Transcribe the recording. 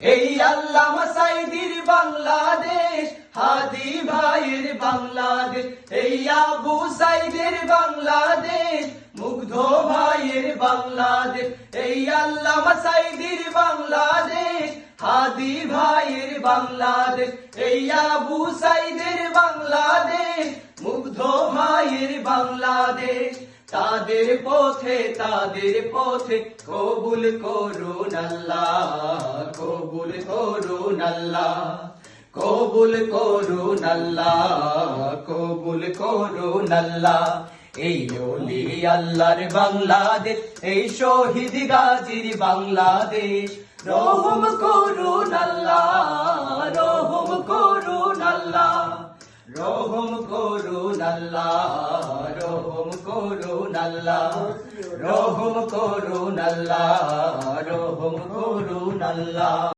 এই আল্লামা সাঈদীর বাংলাদেশ, হাদি ভাইয়ের বাংলাদেশ। এই আবু সাঈদের বাংলাদেশ, মুগ্ধ ভাইয়ের বাংলাদেশ। এই আল্লামা সাঈদীর বাংলাদেশ, হাদি ভাইয়ের বাংলাদেশ। এই আবু সাঈদের বাংলাদেশ, মুগ্ধ ভাইয়ের বাংলাদেশ। তাদের পথে কবুল করুন আল্লাহ, কবুল করুন আল্লাহ, কবুল করুন আল্লাহ, কবুল করুন আল্লাহ। এই ওলি আল্লাহর বাংলাদেশ, এই শহীদ গাজীর বাংলাদেশ। রহম করুন আল্লাহ, রহম করুন আল্লাহ, রহম করুন আল্লাহ, রহম করুন আল্লাহ, রহম করুন আল্লাহ, রহম করুন আল্লাহ।